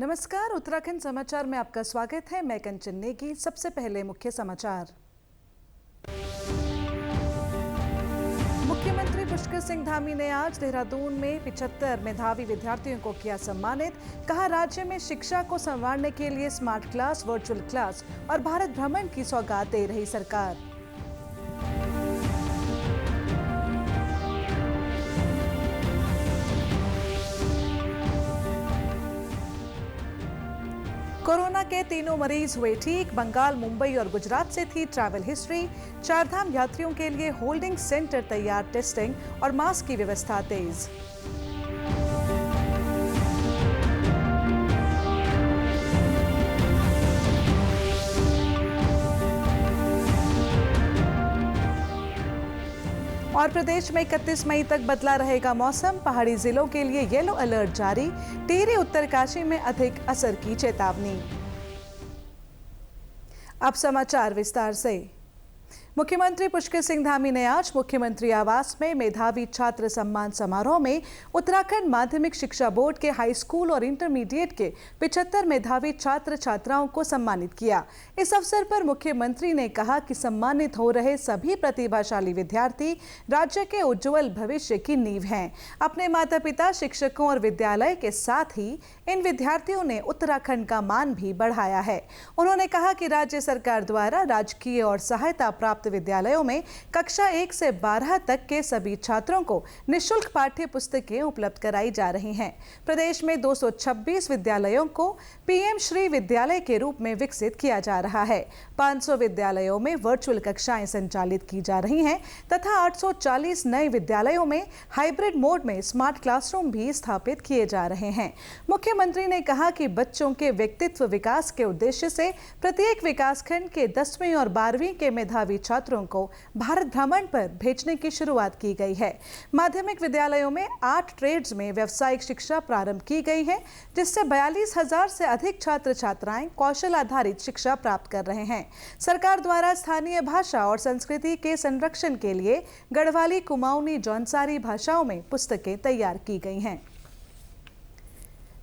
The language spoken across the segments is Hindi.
नमस्कार, उत्तराखंड समाचार में आपका स्वागत है। मैं कंचन नेगी। सबसे पहले मुख्य समाचार। मुख्यमंत्री पुष्कर सिंह धामी ने आज देहरादून में 75 मेधावी विद्यार्थियों को किया सम्मानित। कहा, राज्य में शिक्षा को संवारने के लिए स्मार्ट क्लास, वर्चुअल क्लास और भारत भ्रमण की सौगात दे रही सरकार। कोरोना के तीनों मरीज हुए ठीक। बंगाल, मुंबई और गुजरात से थी ट्रैवल हिस्ट्री। चारधाम यात्रियों के लिए होल्डिंग सेंटर तैयार, टेस्टिंग और मास्क की व्यवस्था तेज। और प्रदेश में 31 मई तक बदला रहेगा मौसम। पहाड़ी जिलों के लिए येलो अलर्ट जारी। टिहरी, उत्तरकाशी में अधिक असर की चेतावनी। अब समाचार विस्तार से। मुख्यमंत्री पुष्कर सिंह धामी ने आज मुख्यमंत्री आवास में मेधावी छात्र सम्मान समारोह में उत्तराखंड माध्यमिक शिक्षा बोर्ड के हाई स्कूल और इंटरमीडिएट के 75 मेधावी छात्र छात्राओं को सम्मानित किया। इस अवसर पर मुख्यमंत्री ने कहा कि सम्मानित हो रहे सभी प्रतिभाशाली विद्यार्थी राज्य के उज्जवल भविष्य की नींव हैं। अपने माता पिता, शिक्षकों और विद्यालय के साथ ही इन विद्यार्थियों ने उत्तराखंड का मान भी बढ़ाया है। उन्होंने कहा कि राज्य सरकार द्वारा राजकीय और सहायता प्राप्त विद्यालयों में कक्षा 1 से 12 तक के सभी छात्रों को निःशुल्क पाठ्य पुस्तकें उपलब्ध कराई जा रही हैं। प्रदेश में 226 विद्यालयों को पीएम श्री विद्यालय के रूप में विकसित किया जा रहा है। 500 विद्यालयों में वर्चुअल कक्षाएं संचालित की जा रही हैं तथा 840 नए विद्यालयों में हाइब्रिड मोड में स्मार्ट क्लासरूम भी स्थापित किए जा रहे हैं। मुख्यमंत्री ने कहा कि बच्चों के व्यक्तित्व विकास के उद्देश्य से प्रत्येक विकासखंड के 10वीं और 12वीं के मेधावी छात्रों को भारत भ्रमण पर भेजने की शुरुआत की गई है। माध्यमिक विद्यालयों में 8 ट्रेड्स में व्यावसायिक शिक्षा प्रारंभ की गई है, जिससे 42,000 से अधिक छात्र छात्राएं कौशल आधारित शिक्षा प्राप्त कर रहे हैं। सरकार द्वारा स्थानीय भाषा और संस्कृति के संरक्षण के लिए गढ़वाली, कुमाऊनी, जौनसारी भाषाओं में पुस्तकें तैयार की गई हैं।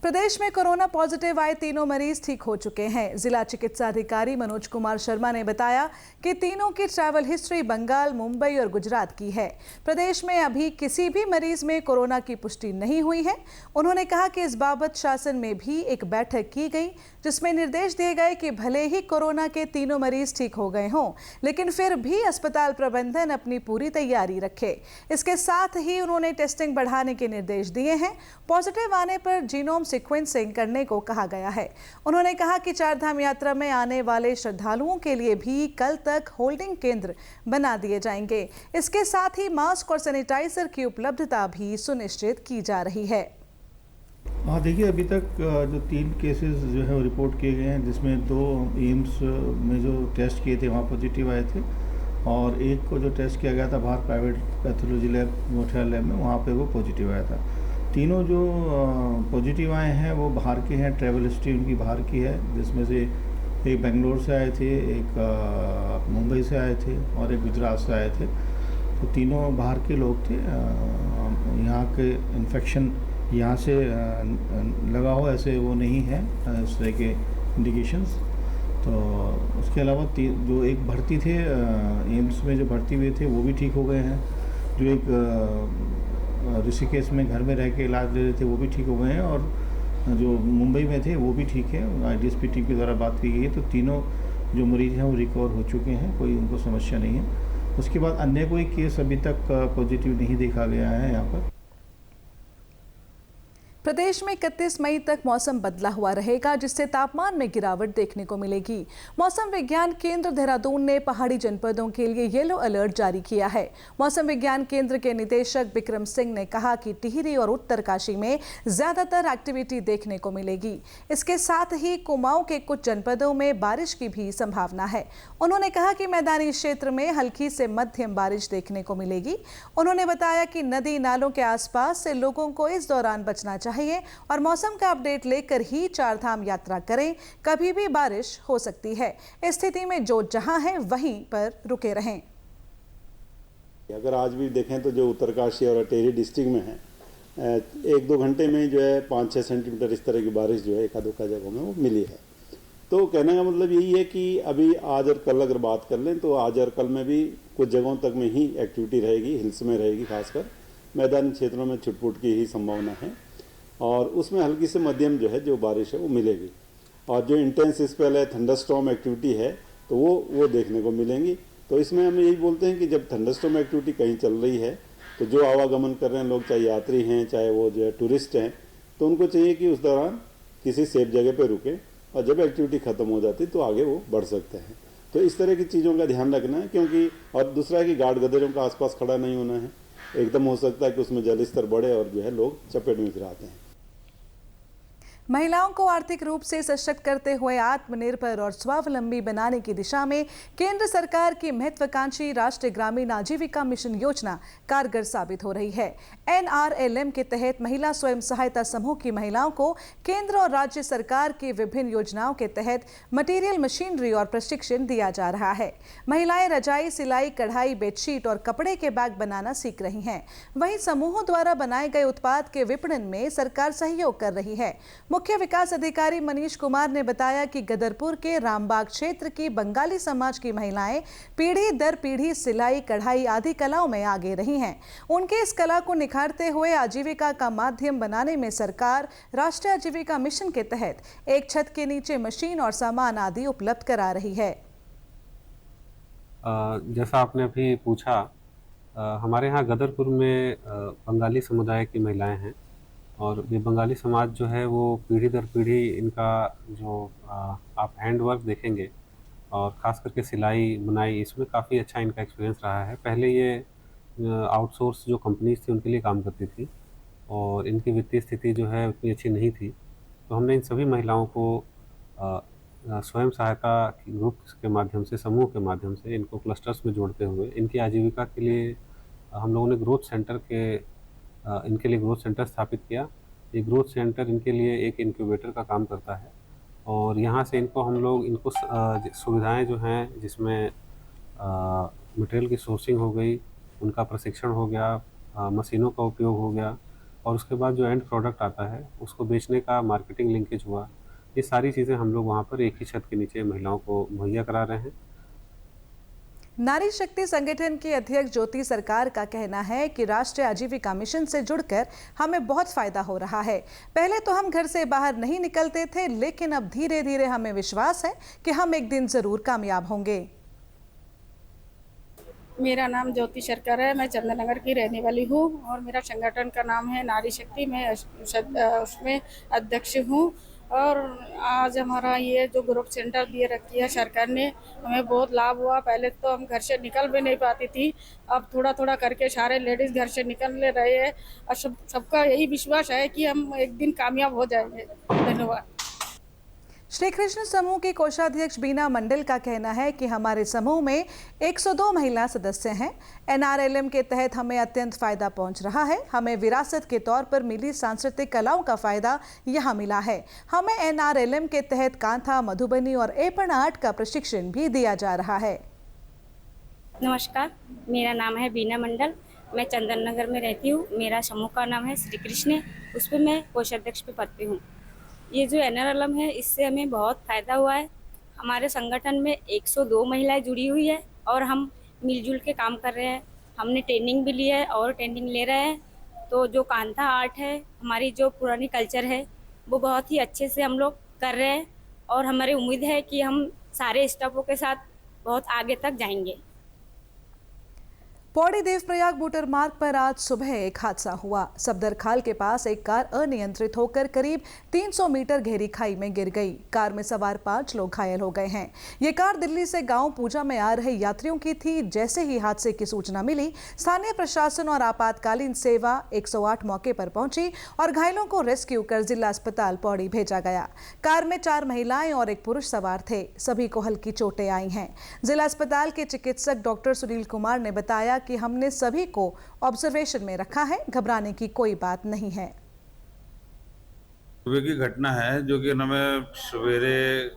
प्रदेश में कोरोना पॉजिटिव आए तीनों मरीज ठीक हो चुके हैं। जिला चिकित्सा अधिकारी मनोज कुमार शर्मा ने बताया कि तीनों की ट्रैवल हिस्ट्री बंगाल, मुंबई और गुजरात की है। प्रदेश में अभी किसी भी मरीज में कोरोना की पुष्टि नहीं हुई है। उन्होंने कहा कि इस बाबत शासन में भी एक बैठक की गई, जिसमें निर्देश दिए गए कि भले ही कोरोना के तीनों मरीज ठीक हो गए हों, लेकिन फिर भी अस्पताल प्रबंधन अपनी पूरी तैयारी रखे। इसके साथ ही उन्होंने टेस्टिंग बढ़ाने के निर्देश दिए हैं। पॉजिटिव आने पर जीनोम सीक्वेंसिंग करने को कहा गया है। उन्होंने कहा कि चारधाम यात्रा में आने वाले श्रद्धालुओं के लिए भी कल तक होल्डिंग केंद्र बना दिए जाएंगे। इसके साथ ही मास्क और सैनिटाइजर की उपलब्धता भी सुनिश्चित की जा रही है। हाँ, देखिए, अभी तक जो 3 केसेस जो है वो रिपोर्ट किए गए हैं, जिसमें 2 एम्स में जो टेस्ट किए थे वहाँ पॉजिटिव आए थे और एक को जो टेस्ट किया गया था बाहर private pathology lab, Mothiya lab में, वहाँ पे वो पॉजिटिव आया था। तीनों जो पॉजिटिव आए हैं वो बाहर के हैं, ट्रैवल हिस्ट्री उनकी बाहर की है, जिसमें से एक बेंगलोर से आए थे, एक मुंबई से आए थे और एक गुजरात से आए थे। तो तीनों बाहर के लोग थे। यहाँ के इन्फेक्शन यहाँ से लगा हो ऐसे वो नहीं है, इस तरह के इंडिकेशंस। तो उसके अलावा जो एक भर्ती थे एम्स में, जो भर्ती हुए थे वो भी ठीक हो गए हैं। जो एक ऋषिकेश में घर में रह के इलाज ले रहे थे वो भी ठीक हो गए हैं और जो मुंबई में थे वो भी ठीक है। आईडीएसपी टीम के द्वारा बात की गई है, तो तीनों जो मरीज हैं वो रिकवर हो चुके हैं, कोई उनको समस्या नहीं है। उसके बाद अन्य कोई केस अभी तक पॉजिटिव नहीं देखा गया है यहाँ पर। प्रदेश में 31 मई तक मौसम बदला हुआ रहेगा, जिससे तापमान में गिरावट देखने को मिलेगी। मौसम विज्ञान केंद्र देहरादून ने पहाड़ी जनपदों के लिए येलो अलर्ट जारी किया है। मौसम विज्ञान केंद्र के निदेशक विक्रम सिंह ने कहा कि टिहरी और उत्तरकाशी में ज्यादातर एक्टिविटी देखने को मिलेगी। इसके साथ ही कुमाऊं के कुछ जनपदों में बारिश की भी संभावना है। उन्होंने कहा कि मैदानी क्षेत्र में हल्की से मध्यम बारिश देखने को मिलेगी। उन्होंने बताया कि नदी नालों के आसपास से लोगों को इस दौरान बचना चाहिए और मौसम का अपडेट लेकर ही चारधाम यात्रा करें। कभी भी बारिश हो सकती है। इस स्थिति में जो जहां है वहीं पर रुके रहें। अगर आज भी देखें तो जो उत्तरकाशी और टिहरी डिस्ट्रिक्ट में है एक दो घंटे में जो है 5-6 सेंटीमीटर इस तरह की बारिश जो है एक आधो का जगहों में वो मिली है। तो कहने का मतलब यही है कि अभी आज और कल अगर बात कर लें तो आज और कल में भी कुछ जगहों तक में ही एक्टिविटी रहेगी, हिल्स में रहेगी, खासकर मैदानी क्षेत्रों में छुटपुट की ही संभावना है और उसमें हल्की से मध्यम जो है जो बारिश है वो मिलेगी। और जो इंटेंस स्पेल है, थंडरस्टॉर्म एक्टिविटी है, तो वो देखने को मिलेंगी। तो इसमें हम यही बोलते हैं कि जब थंडरस्टॉर्म एक्टिविटी कहीं चल रही है तो जो आवागमन कर रहे हैं लोग, चाहे यात्री हैं चाहे वो जो है टूरिस्ट हैं, तो उनको चाहिए कि उस दौरान किसी सेफ जगह पर रुकें और जब एक्टिविटी ख़त्म हो जाती तो आगे वो बढ़ सकते हैं। तो इस तरह की चीज़ों का ध्यान रखना है, क्योंकि और दूसरा है कि गार्ड गदेरों का आसपास खड़ा नहीं होना है। एकदम हो सकता है कि उसमें जल स्तर बढ़े और जो है लोग चपेट में फिर आते हैं। महिलाओं को आर्थिक रूप से सशक्त करते हुए आत्मनिर्भर और स्वावलंबी बनाने की दिशा में केंद्र सरकार की महत्वाकांक्षी राष्ट्रीय ग्रामीण आजीविका मिशन योजना कारगर साबित हो रही है। NRLM के तहत महिला स्वयं सहायता समूह की महिलाओं को केंद्र और राज्य सरकार की विभिन्न योजनाओं के तहत मटेरियल, मशीनरी और प्रशिक्षण दिया जा रहा है। महिलाएं रजाई, सिलाई, कढ़ाई, बेडशीट और कपड़े के बैग बनाना सीख रही हैं। वहीं समूहों द्वारा बनाए गए उत्पाद के विपणन में सरकार सहयोग कर रही है। मुख्य विकास अधिकारी मनीष कुमार ने बताया कि गदरपुर के रामबाग क्षेत्र की बंगाली समाज की महिलाएं पीढ़ी दर पीढ़ी सिलाई, कढ़ाई आदि कलाओं में आगे रही हैं। उनके इस कला को निखारते हुए आजीविका का माध्यम बनाने में सरकार राष्ट्रीय आजीविका मिशन के तहत एक छत के नीचे मशीन और सामान आदि उपलब्ध करा रही है। जैसा आपने अभी पूछा, हमारे यहाँ गदरपुर में बंगाली समुदाय की महिलाएं हैं और ये बंगाली समाज जो है वो पीढ़ी दर पीढ़ी इनका जो आप हैंड वर्क देखेंगे और ख़ास करके सिलाई बुनाई, इसमें काफ़ी अच्छा इनका एक्सपीरियंस रहा है। पहले ये आउटसोर्स जो कंपनीज थी उनके लिए काम करती थी और इनकी वित्तीय स्थिति जो है उतनी अच्छी नहीं थी। तो हमने इन सभी महिलाओं को स्वयं सहायता ग्रुप्स के माध्यम से, समूह के माध्यम से इनको क्लस्टर्स में जोड़ते हुए इनकी आजीविका के लिए हम लोगों ने इनके लिए ग्रोथ सेंटर स्थापित किया। ये ग्रोथ सेंटर इनके लिए एक इंक्यूबेटर का काम करता है और यहाँ से इनको सुविधाएं जो हैं, जिसमें मटेरियल की सोर्सिंग हो गई, उनका प्रशिक्षण हो गया, मशीनों का उपयोग हो गया और उसके बाद जो एंड प्रोडक्ट आता है उसको बेचने का मार्केटिंग लिंकेज हुआ। ये सारी चीज़ें हम लोग वहाँ पर एक ही छत के नीचे महिलाओं को मुहैया करा रहे हैं। नारी शक्ति संगठन की अध्यक्ष ज्योति सरकार का कहना है कि राष्ट्रीय आजीविका मिशन से जुड़कर हमें बहुत फायदा हो रहा है। पहले तो हम घर से बाहर नहीं निकलते थे, लेकिन अब धीरे धीरे हमें विश्वास है कि हम एक दिन जरूर कामयाब होंगे। मेरा नाम ज्योति सरकार है, मैं चंदननगर की रहने वाली हूँ और मेरा संगठन का नाम है नारी शक्ति। मैं उसमें अध्यक्ष हूँ और आज हमारा ये जो ग्रुप सेंटर दिए रखी है सरकार ने, हमें बहुत लाभ हुआ। पहले तो हम घर से निकल भी नहीं पाती थी, अब थोड़ा थोड़ा करके सारे लेडीज़ घर से निकल ले रहे हैं और सबका यही विश्वास है कि हम एक दिन कामयाब हो जाएंगे। धन्यवाद। श्री कृष्ण समूह की कोषाध्यक्ष बीना मंडल का कहना है कि हमारे समूह में 102 महिला सदस्य हैं। NRLM के तहत हमें अत्यंत फायदा पहुंच रहा है। हमें विरासत के तौर पर मिली सांस्कृतिक कलाओं का फायदा यहां मिला है। हमें NRLM के तहत कांथा, मधुबनी और एपन आर्ट का प्रशिक्षण भी दिया जा रहा है। नमस्कार, मेरा नाम है बीना मंडल, मैं चंदन नगर में रहती हूँ। मेरा समूह का नाम है श्री कृष्ण, उस पर मैं कोषाध्यक्ष पे पदती हूँ। ये जो NRLM है, इससे हमें बहुत फ़ायदा हुआ है। हमारे संगठन में 102 महिलाएं जुड़ी हुई है और हम मिलजुल के काम कर रहे हैं। हमने ट्रेनिंग भी ली है और ट्रेनिंग ले रहे हैं। तो जो कांथा आर्ट है, हमारी जो पुरानी कल्चर है, वो बहुत ही अच्छे से हम लोग कर रहे हैं और हमारी उम्मीद है कि हम सारे स्टाफों के साथ बहुत आगे तक जाएंगे। पौड़ी देवप्रयाग मोटर मार्ग पर आज सुबह एक हादसा हुआ। सफदर खाल के पास एक कार अनियंत्रित होकर करीब 300 मीटर गहरी खाई में गिर गई। कार में सवार 5 लोग घायल हो गए हैं। ये कार दिल्ली से गांव पूजा में आ रहे यात्रियों की थी। जैसे ही हादसे की सूचना मिली, स्थानीय प्रशासन और आपातकालीन सेवा 108 मौके पर पहुंची और घायलों को रेस्क्यू कर जिला अस्पताल पौड़ी भेजा गया। कार में 4 महिलाएं और एक पुरुष सवार थे। सभी को हल्की चोटें आई हैं। जिला अस्पताल के चिकित्सक डॉक्टर सुनील कुमार ने बताया कि हमने सभी को ऑब्जर्वेशन में रखा है, घबराने की कोई बात नहीं है। सुबह की घटना है जो कि हमें सवेरे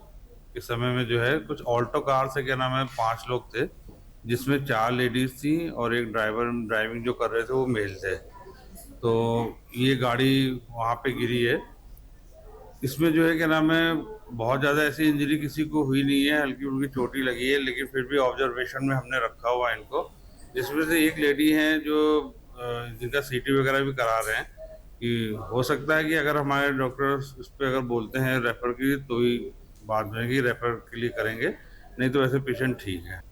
के समय में जो है कुछ ऑल्टो कार से क्या नाम है 5 लोग थे, जिसमें 4 लेडीज थी और एक ड्राइविंग जो कर रहे थे वो मेल थे। तो ये गाड़ी वहाँ पे गिरी है। इसमें जो है क्या नाम है, बहुत ज़्यादा ऐसी इंजरी किसी को हुई नहीं है, हल्की फुल्की चोटी लगी है, लेकिन फिर भी ऑब्जर्वेशन में हमने रखा हुआ है इनको, जिसमें से एक लेडी हैं जो जिनका सीटी वगैरह भी करा रहे हैं कि हो सकता है कि अगर हमारे डॉक्टर इस पर अगर बोलते हैं रेफ़र की तो ही बाद में कि रेफ़र के लिए करेंगे, नहीं तो वैसे पेशेंट ठीक है।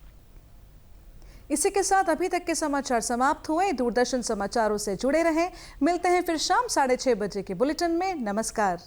इसी के साथ अभी तक के समाचार समाप्त हुए। दूरदर्शन समाचारों से जुड़े रहें। मिलते हैं फिर शाम 6:30 बजे के बुलेटिन में। नमस्कार।